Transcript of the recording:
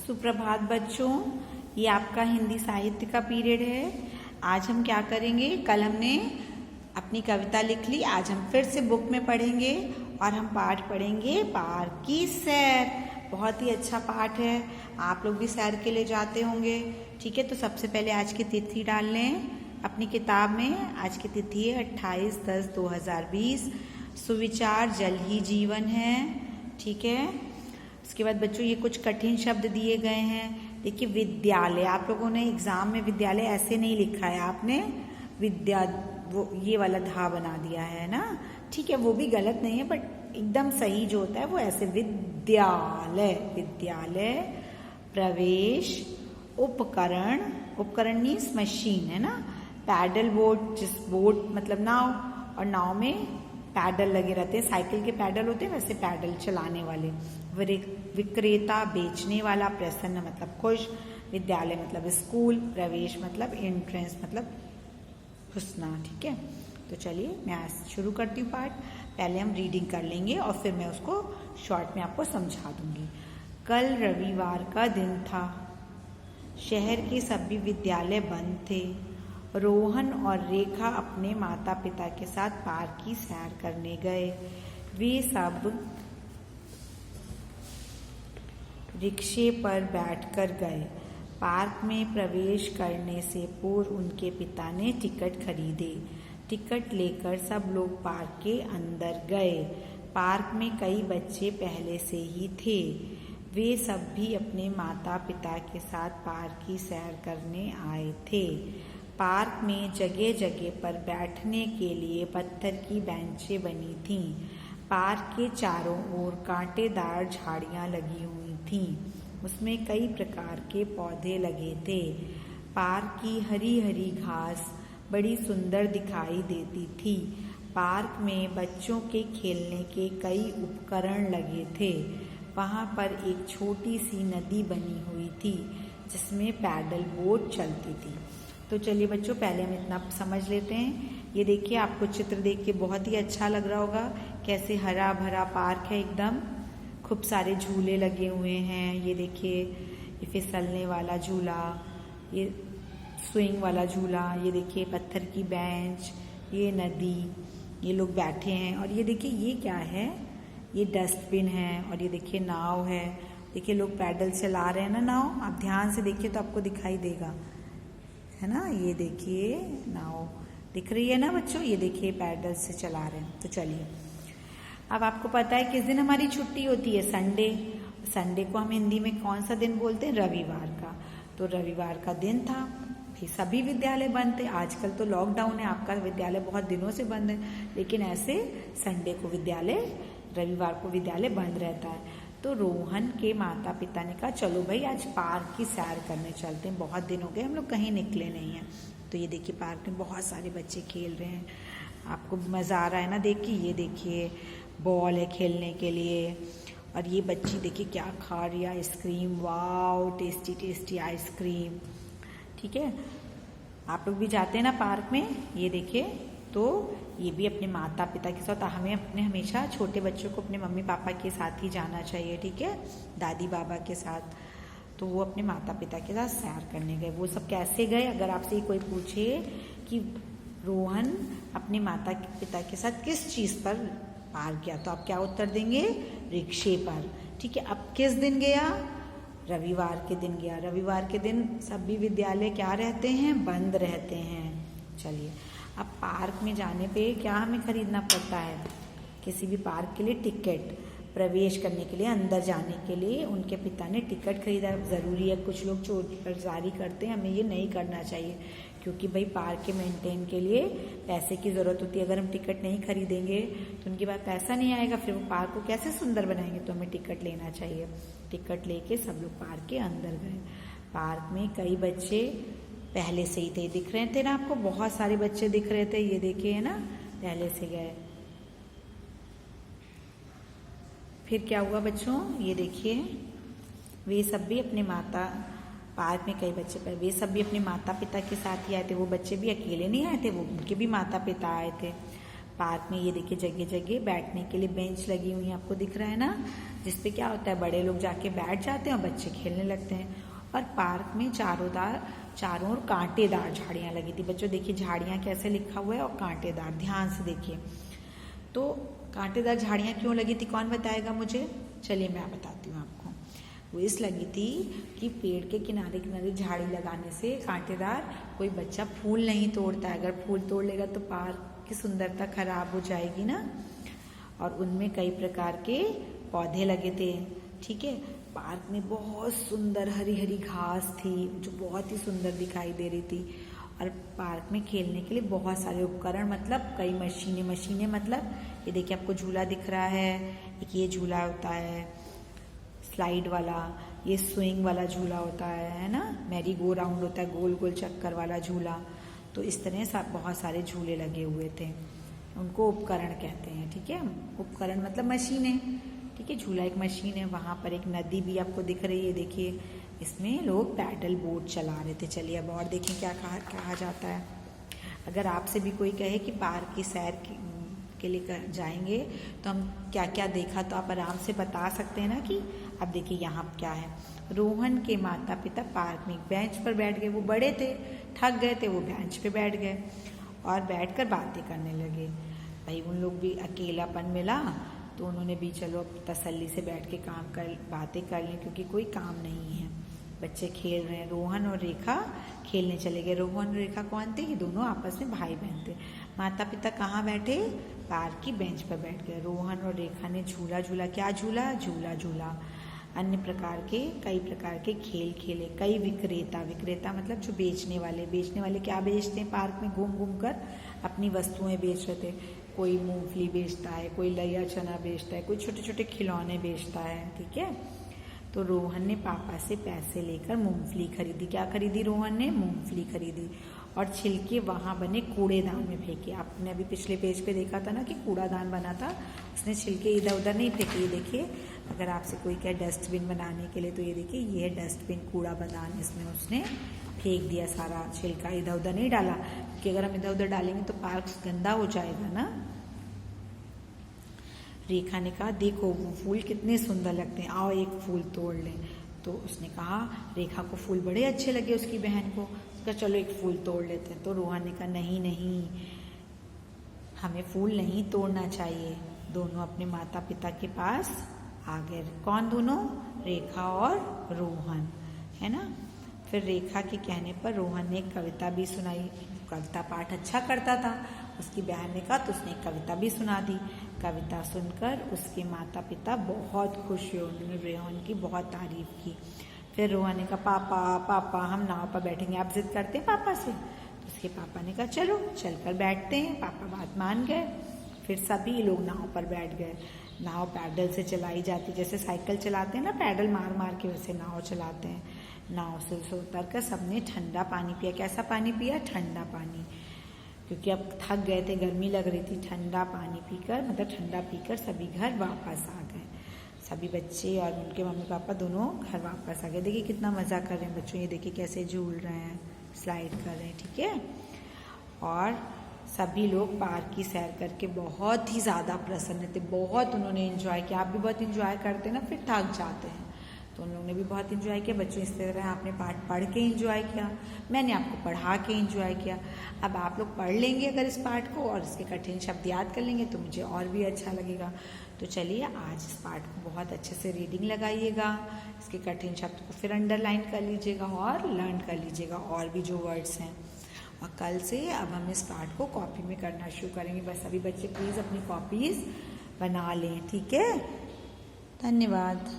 सुप्रभात बच्चों, ये आपका हिंदी साहित्य का पीरियड है। आज हम क्या करेंगे, कल हमने अपनी कविता लिख ली, आज हम फिर से बुक में पढ़ेंगे और हम पाठ पढ़ेंगे पार्क की सैर। बहुत ही अच्छा पाठ है, आप लोग भी सैर के लिए जाते होंगे। ठीक है, तो सबसे पहले आज की तिथि डाल लें अपनी किताब में। आज की तिथि है 28/10/2020। सुविचार जल ही जीवन है। ठीक है, उसके बाद बच्चों ये कुछ कठिन शब्द दिए गए हैं। देखिए विद्यालय, आप लोगों ने एग्जाम में विद्यालय ऐसे नहीं लिखा है, आपने विद्या वो ये वाला धा बना दिया है ना। ठीक है, वो भी गलत नहीं है, बट एकदम सही जो होता है वो ऐसे विद्यालय। विद्यालय, प्रवेश, उपकरण, उपकरण मीन्स मशीन है ना। पैडल बोट, जिस बोट मतलब नाव, और नाव में पैडल लगे रहते हैं, साइकिल के पैडल होते हैं वैसे पैडल चलाने वाले। विक्रेता, बेचने वाला। प्रसन्न मतलब खुश। विद्यालय मतलब स्कूल। प्रवेश मतलब एंट्रेंस मतलब घुसना। ठीक है, तो चलिए मैं आज शुरू करती हूँ पाठ। पहले हम रीडिंग कर लेंगे और फिर मैं उसको शॉर्ट में आपको समझा दूंगी। कल रविवार का दिन था। शहर के सभी विद्यालय बंद थे। रोहन और रेखा अपने माता पिता के साथ पार्क की सैर करने गए। वे सब रिक्शे पर बैठकर गए। पार्क में प्रवेश करने से पूर्व उनके पिता ने टिकट खरीदे। टिकट लेकर सब लोग पार्क के अंदर गए। पार्क में कई बच्चे पहले से ही थे। वे सब भी अपने माता पिता के साथ पार्क की सैर करने आए थे। पार्क में जगह जगह पर बैठने के लिए पत्थर की बेंचें बनी थीं। पार्क के चारों ओर कांटेदार झाड़ियां लगी हुई थीं। उसमें कई प्रकार के पौधे लगे थे। पार्क की हरी हरी घास बड़ी सुंदर दिखाई देती थी। पार्क में बच्चों के खेलने के कई उपकरण लगे थे। वहाँ पर एक छोटी सी नदी बनी हुई थी जिसमें पैडल बोट चलती थी। तो चलिए बच्चों, पहले हम इतना समझ लेते हैं। ये देखिए, आपको चित्र देख के बहुत ही अच्छा लग रहा होगा, कैसे हरा भरा पार्क है एकदम। खूब सारे झूले लगे हुए हैं। ये देखिए, ये फिसलने वाला झूला, ये स्विंग वाला झूला, ये देखिए पत्थर की बेंच, ये नदी, ये लोग बैठे हैं। और ये देखिए ये क्या है, ये डस्टबिन है। और ये देखिए नाव है। देखिए लोग पैडल चला रहे हैं ना नाव, आप ध्यान से देखिए तो आपको दिखाई देगा, है ना। ये देखिए नाव दिख रही है ना बच्चों, ये देखिए पैडल से चला रहे हैं। तो चलिए, अब आपको पता है किस दिन हमारी छुट्टी होती है, संडे। संडे को हम हिंदी में कौन सा दिन बोलते हैं, रविवार का। तो रविवार का दिन था, फिर सभी विद्यालय बंद थे। आजकल तो लॉकडाउन है, आपका विद्यालय बहुत दिनों से बंद है, लेकिन ऐसे संडे को विद्यालय, रविवार को विद्यालय बंद रहता है। तो रोहन के माता पिता ने कहा चलो भाई आज पार्क की सैर करने चलते हैं, बहुत दिन हो गए हम लोग कहीं निकले नहीं हैं। तो ये देखिए पार्क में बहुत सारे बच्चे खेल रहे हैं, आपको मज़ा आ रहा है ना देख के। ये देखिए बॉल है खेलने के लिए, और ये बच्ची देखिए क्या खा रही है, ice cream. Wow, tasty tasty ice cream. ठीक है, आप लोग भी जाते हैं ना पार्क में, ये देखिए। तो ये भी अपने माता पिता के साथ, हमें अपने हमेशा छोटे बच्चों को अपने मम्मी पापा के साथ ही जाना चाहिए। ठीक है, दादी बाबा के साथ। तो वो अपने माता पिता के साथ सैर करने गए। वो सब कैसे गए, अगर आपसे कोई पूछे कि रोहन अपने माता पिता के साथ किस चीज़ पर पार्क गया, तो आप क्या उत्तर देंगे, रिक्शे पर। ठीक है, अब किस दिन गया, रविवार के दिन गया। रविवार के दिन सभी विद्यालय क्या रहते हैं, बंद रहते हैं। चलिए, अब पार्क में जाने पे क्या हमें खरीदना पड़ता है, किसी भी पार्क के लिए टिकट, प्रवेश करने के लिए, अंदर जाने के लिए उनके पिता ने टिकट खरीदा। ज़रूरी है, कुछ लोग चोर जारी करते हैं, हमें ये नहीं करना चाहिए, क्योंकि भाई पार्क के मेंटेन के लिए पैसे की ज़रूरत होती है। अगर हम टिकट नहीं खरीदेंगे तो उनके पास पैसा नहीं आएगा, फिर वो पार्क को कैसे सुंदर बनाएंगे। तो हमें टिकट लेना चाहिए। टिकट लेके सब लोग पार्क के अंदर गए। पार्क में कई बच्चे पहले से ही थे, दिख रहे थे ना आपको, बहुत सारे बच्चे दिख रहे थे, ये देखिए है ना, पहले से गए। फिर क्या हुआ बच्चों, ये देखिए वे सब भी अपने माता, पार्क में कई बच्चे पर, वे सब भी अपने माता पिता के साथ ही आए थे। वो बच्चे भी अकेले नहीं आए थे, वो उनके भी माता पिता आए थे। पार्क में ये देखिए जगह जगह बैठने के लिए बेंच लगी हुई है, आपको दिख रहा है ना, जिसपे क्या होता है बड़े लोग जाके बैठ जाते हैं और बच्चे खेलने लगते हैं। और पार्क में चारों ओर कांटेदार झाड़ियाँ लगी थी। बच्चों देखिए झाड़ियाँ कैसे लिखा हुआ है और कांटेदार, ध्यान से देखिए। तो कांटेदार झाड़ियाँ क्यों लगी थी, कौन बताएगा मुझे? चलिए मैं बताती हूँ आपको। वो इस लगी थी कि पेड़ के किनारे किनारे झाड़ी लगाने से कांटेदार कोई बच्चा फूल नहीं तोड़ता है। अगर फूल तोड़ लेगा तो पार्क की सुंदरता खराब हो जाएगी ना। और उनमें कई प्रकार के पौधे लगे थे, ठीक है। पार्क में बहुत सुंदर हरी हरी घास थी जो बहुत ही सुंदर दिखाई दे रही थी। और पार्क में खेलने के लिए बहुत सारे उपकरण, मतलब कई मशीनें मतलब ये देखिए आपको झूला दिख रहा है, एक ये झूला होता है स्लाइड वाला, ये स्विंग वाला झूला होता है ना, मैरी गो राउंड होता है गोल गोल चक्कर वाला झूला। तो इस तरह बहुत सारे झूले लगे हुए थे, उनको उपकरण कहते हैं, ठीक है। उपकरण मतलब मशीनें, ठीक है। झूला एक मशीन है। वहाँ पर एक नदी भी आपको दिख रही है, देखिए इसमें लोग पैडल बोट चला रहे थे। चलिए अब और देखें क्या कहा जाता है। अगर आपसे भी कोई कहे कि पार्क की सैर के लिए जाएंगे तो हम क्या क्या देखा, तो आप आराम से बता सकते हैं ना कि अब देखिए यहाँ क्या है। रोहन के माता पिता पार्क में एक बेंच पर बैठ गए। वो बड़े थे, थक गए थे, वो बेंच पे बैठ गए और बैठकर बातें करने लगे। भाई उन लोग भी अकेलापन मिला तो उन्होंने भी चलो तसल्ली से बैठ के बातें कर लें, क्योंकि कोई काम नहीं है। बच्चे खेल रहे हैं। रोहन और रेखा खेलने चले गए। रोहन और रेखा कौन थे? ये दोनों आपस में भाई बहन थे। माता पिता कहाँ बैठे? पार्क की बेंच पर बैठ गए। रोहन और रेखा ने झूला झूला। क्या झूला? झूला झूला। अन्य कई प्रकार के खेल खेले। कई विक्रेता मतलब जो बेचने वाले क्या बेचते हैं? पार्क में घूम घूम कर अपनी वस्तुएं बेच रहे थे। कोई मूंगफली बेचता है, कोई लैया चना बेचता है, कोई छोटे छोटे खिलौने बेचता है, ठीक है। तो रोहन ने पापा से पैसे लेकर मूंगफली खरीदी। क्या खरीदी? रोहन ने मूंगफली खरीदी और छिलके वहाँ बने कूड़ेदान में फेंके। आपने अभी पिछले पेज पे देखा था ना कि कूड़ादान बना था, उसने छिलके इधर उधर नहीं फेंके। ये देखिए, अगर आपसे कोई कहे डस्टबिन बनाने के लिए तो ये देखिए ये है डस्टबिन, कूड़ादान। इसमें उसने फेंक दिया सारा छिलका, इधर उधर नहीं डाला, क्योंकि अगर हम इधर उधर डालेंगे तो पार्क गंदा हो जाएगा ना। रेखा ने कहा देखो वो फूल कितने सुंदर लगते हैं, आओ एक फूल तोड़ लें। तो उसने कहा, रेखा को फूल बड़े अच्छे लगे उसकी बहन को, उसका चलो एक फूल तोड़ लेते हैं। तो रोहन ने कहा नहीं नहीं, हमें फूल नहीं तोड़ना चाहिए। दोनों अपने माता पिता के पास आ गए। कौन दोनों? रेखा और रोहन, है ना। फिर रेखा के कहने पर रोहन ने एक कविता भी सुनाई। कविता पाठ अच्छा करता था, उसकी बहन ने कहा तो उसने एक कविता भी सुना दी। कविता सुनकर उसके माता पिता बहुत खुश हुए, उन्होंने रोहन की बहुत तारीफ की। फिर रोहन ने कहा पापा पापा हम नाव पर बैठेंगे, आप जिद करते हैं पापा से। तो उसके पापा ने कहा चलो चलकर बैठते हैं। पापा बात मान गए। फिर सभी लोग नाव पर बैठ गए। नाव पैडल से चलाई जाती, जैसे साइकिल चलाते हैं ना, पैडल मार मार के वैसे नाव चलाते हैं। नाव से उतर कर सबने ठंडा पानी पिया। कैसा पानी पिया? ठंडा पानी, क्योंकि अब थक गए थे, गर्मी लग रही थी। ठंडा पानी पीकर मतलब ठंडा पीकर सभी घर वापस आ गए। सभी बच्चे और उनके मम्मी पापा दोनों घर वापस आ गए। देखिए कितना मज़ा कर रहे हैं बच्चों, ये देखिए कैसे झूल रहे हैं, स्लाइड कर रहे हैं, ठीक है। और सभी लोग पार्क की सैर करके बहुत ही ज़्यादा प्रसन्न थे, बहुत उन्होंने एंजॉय किया। आप भी बहुत एंजॉय करते हैं ना, फिर थक जाते हैं, तो उन लोगों ने भी बहुत एंजॉय किया। बच्चों इस तरह आपने पाठ पढ़ के एंजॉय किया, मैंने आपको पढ़ा के एंजॉय किया। अब आप लोग पढ़ लेंगे अगर इस पाठ को और इसके कठिन शब्द याद कर लेंगे तो मुझे और भी अच्छा लगेगा। तो चलिए आज इस पाठ को बहुत अच्छे से रीडिंग लगाइएगा, इसके कठिन शब्द को फिर अंडरलाइन कर लीजिएगा और लर्न कर लीजिएगा और भी जो वर्ड्स हैं। और कल से अब हम इस पाठ को कॉपी में करना शुरू करेंगे। बस अभी बच्चे प्लीज़ अपनी कॉपीज़ बना लें, ठीक है। धन्यवाद।